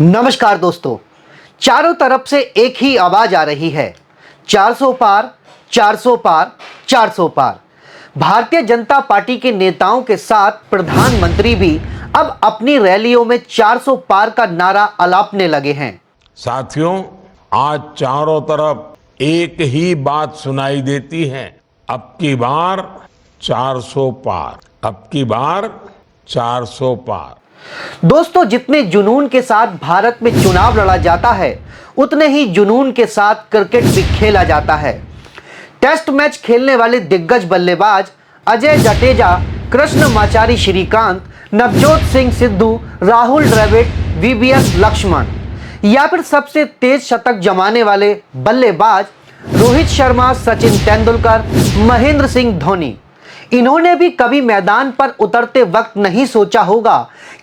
नमस्कार दोस्तों, चारों तरफ से एक ही आवाज आ रही है, 400 पार, 400 पार, 400 पार। भारतीय जनता पार्टी के नेताओं के साथ प्रधानमंत्री भी अब अपनी रैलियों में 400 पार का नारा अलापने लगे हैं। साथियों, आज चारों तरफ एक ही बात सुनाई देती है, अब की बार 400 पार, अब की बार 400 पार। दोस्तों, जितने जुनून के साथ भारत में चुनाव लड़ा जाता है, उतने ही जुनून के साथ क्रिकेट भी खेला जाता है। टेस्ट मैच खेलने वाले दिग्गज बल्लेबाज अजय जडेजा, कृष्णमाचारी श्रीकांत, नवजोत सिंह सिद्धू, राहुल द्रविड़, वीवीएस लक्ष्मण, या फिर सबसे तेज शतक जमाने वाले बल्लेबाज रोहित शर्मा, सचिन तेंदुलकर, महेंद्र सिंह धोनी, इन्होंने भी कभी मैदान पर उतरते वक्त नहीं सोचा होगा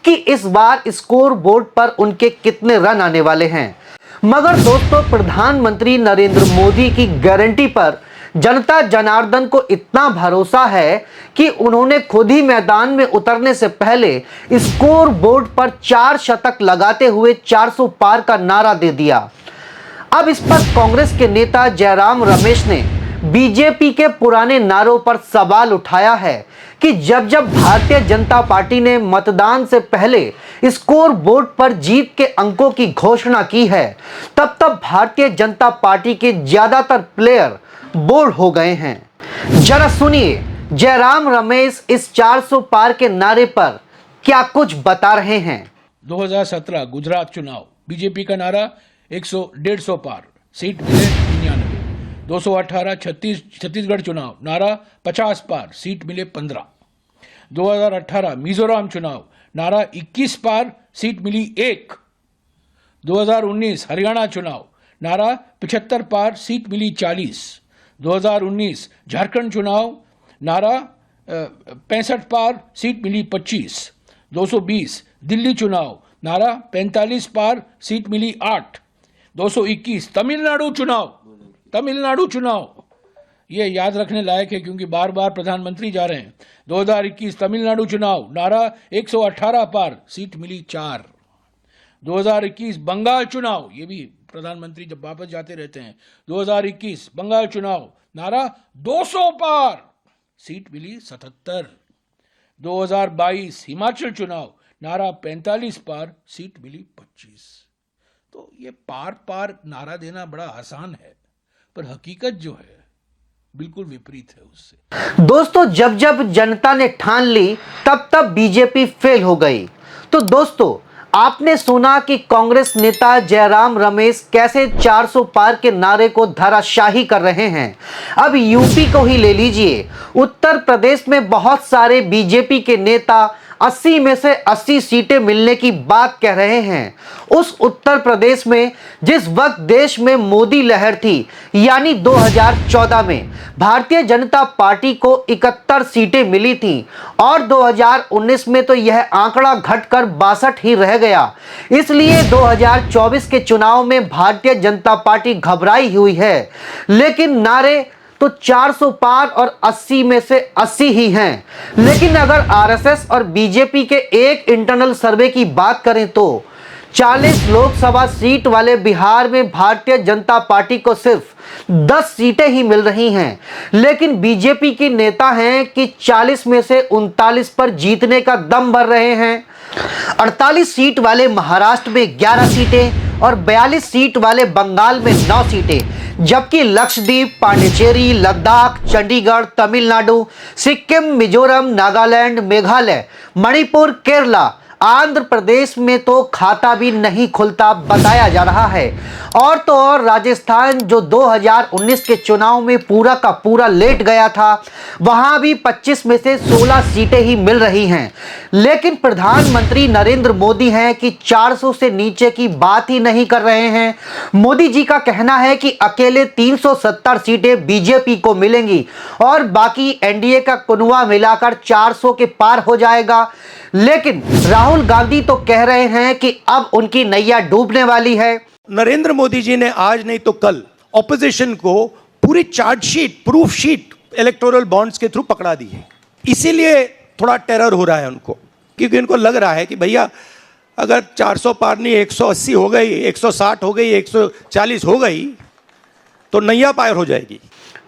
कि इस बार स्कोर बोर्ड पर उनके कितने रन आने वाले हैं। मगर दोस्तों, प्रधानमंत्री नरेंद्र मोदी की गारंटी पर जनता जनार्दन को इतना भरोसा है कि उन्होंने खुद ही मैदान में उतरने से पहले स्कोर बोर्ड पर 4 शतक लगाते हुए 400 पार का नारा दे दिया। अब इस पर कांग्रेस के नेता जयराम रमेश ने बीजेपी के पुराने नारों पर सवाल उठाया है कि जब जब भारतीय जनता पार्टी ने मतदान से पहले स्कोर बोर्ड पर जीत के अंकों की घोषणा की है, तब तब भारतीय जनता पार्टी के ज्यादातर प्लेयर बोल्ड हो गए हैं। जरा सुनिए जयराम रमेश इस 400 पार के नारे पर क्या कुछ बता रहे हैं। 2017 गुजरात चुनाव, बीजेपी का नारा 150 पार, सीट मिले 99। 218 छत्तीसगढ़ चुनाव, नारा 50 पार, सीट मिले 15। 2018 मिजोरम चुनाव, नारा 21 पार, सीट मिली 1। 2019 हरियाणा चुनाव, नारा 75 पार, सीट मिली 40। 2019 झारखंड चुनाव, नारा 65 पार, सीट मिली 25। 220 दिल्ली चुनाव, नारा 45 पार, सीट मिली 8। 221 तमिलनाडु चुनाव, ये याद रखने लायक है क्योंकि बार बार प्रधानमंत्री जा रहे हैं। 2021 तमिलनाडु चुनाव, नारा 118 पार, सीट मिली 4। 2021 बंगाल चुनाव, ये भी प्रधानमंत्री जब वापस जाते रहते हैं। 2021 बंगाल चुनाव, नारा 200 पार, सीट मिली 77। 2022 हिमाचल चुनाव, नारा 45 पार, सीट मिली 25। तो ये पार पार नारा देना बड़ा आसान है, पर हकीकत जो है बिल्कुल विपरीत है उससे। दोस्तों, जब जब जनता ने ठान ली, तब तब बीजेपी फेल हो गई। तो दोस्तों, आपने सुना कि कांग्रेस नेता जयराम रमेश कैसे 400 पार के नारे को धराशाही कर रहे हैं। अब यूपी को ही ले लीजिए, उत्तर प्रदेश में बहुत सारे बीजेपी के नेता 80 में से 80 सीटें मिलने की बात कह रहे हैं। उस उत्तर प्रदेश में जिस वक्त देश में मोदी लहर थी, यानी 2014 में भारतीय जनता पार्टी को 71 सीटें मिली थी और 2019 में तो यह आंकड़ा घटकर 62 ही रह गया। इसलिए 2024 के चुनाव में भारतीय जनता पार्टी घबराई हुई है। लेकिन नारे तो 400 पार और 80 में से 80 ही हैं। लेकिन अगर आरएसएस और बीजेपी के एक इंटरनल सर्वे की बात करें तो 40 लोकसभा सीट वाले बिहार में भारतीय जनता पार्टी को सिर्फ 10 सीटें ही मिल रही हैं। लेकिन बीजेपी के नेता हैं कि 40 में से 39 पर जीतने का दम भर रहे हैं। 48 सीट वाले महाराष्ट्र में 11 सीटें और 42 सीट वाले बंगाल में 9 सीटें, जबकि लक्षद्वीप, पांडिचेरी, लद्दाख, चंडीगढ़, तमिलनाडु, सिक्किम, मिजोरम, नागालैंड, मेघालय, मणिपुर, केरला, आंध्र प्रदेश में तो खाता भी नहीं खुलता बताया जा रहा है। और तो और राजस्थान, जो 2019 के चुनाव में पूरा का पूरा लेट गया था, वहां भी 25 में से 16 सीटें ही मिल रही हैं। लेकिन प्रधानमंत्री नरेंद्र मोदी हैं कि 400 से नीचे की बात ही नहीं कर रहे हैं। मोदी जी का कहना है कि अकेले 370 सीटें बीजेपी को मिलेंगी और बाकी एनडीए का कुनवा मिलाकर 400 के पार हो जाएगा। लेकिन राहुल गांधी तो कह रहे हैं कि अब उनकी नैया डूबने वाली है। नरेंद्र मोदी जी ने आज नहीं तो कल ऑपोजिशन को पूरी chargesheet, proof sheet electoral bonds के थ्रू पकड़ा दी है। इसीलिए थोड़ा टेरर हो रहा है उनको, क्योंकि उनको लग रहा है कि भैया अगर 400 पार नहीं 180 हो गई, 160 हो गई, 140 हो गई तो नैया पार हो जाएगी।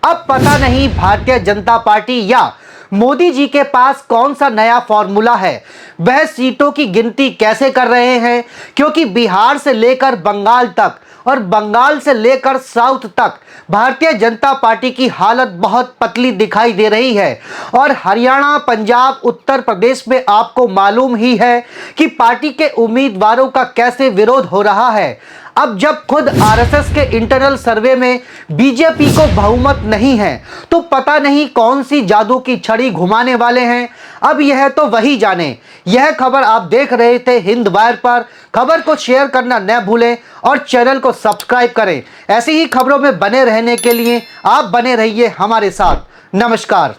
अब पता नहीं भारतीय जनता पार्टी या मोदी जी के पास कौन सा नया फॉर्मूला है, वह सीटों की गिनती कैसे कर रहे हैं, क्योंकि बिहार से लेकर बंगाल तक और बंगाल से लेकर साउथ तक भारतीय जनता पार्टी की हालत बहुत पतली दिखाई दे रही है। और हरियाणा, पंजाब, उत्तर प्रदेश में आपको मालूम ही है कि पार्टी के उम्मीदवारों का कैसे विरोध हो रहा है। अब जब खुद आरएसएस के इंटरनल सर्वे में बीजेपी को बहुमत नहीं है, तो पता नहीं कौन सी जादू की छड़ी घुमाने वाले हैं। अब यह तो वही जाने। यह खबर आप देख रहे थे हिंद वायर पर। खबर को शेयर करना न भूलें और चैनल को सब्सक्राइब करें। ऐसी ही खबरों में बने रहने के लिए आप बने रहिए हमारे साथ। नमस्कार।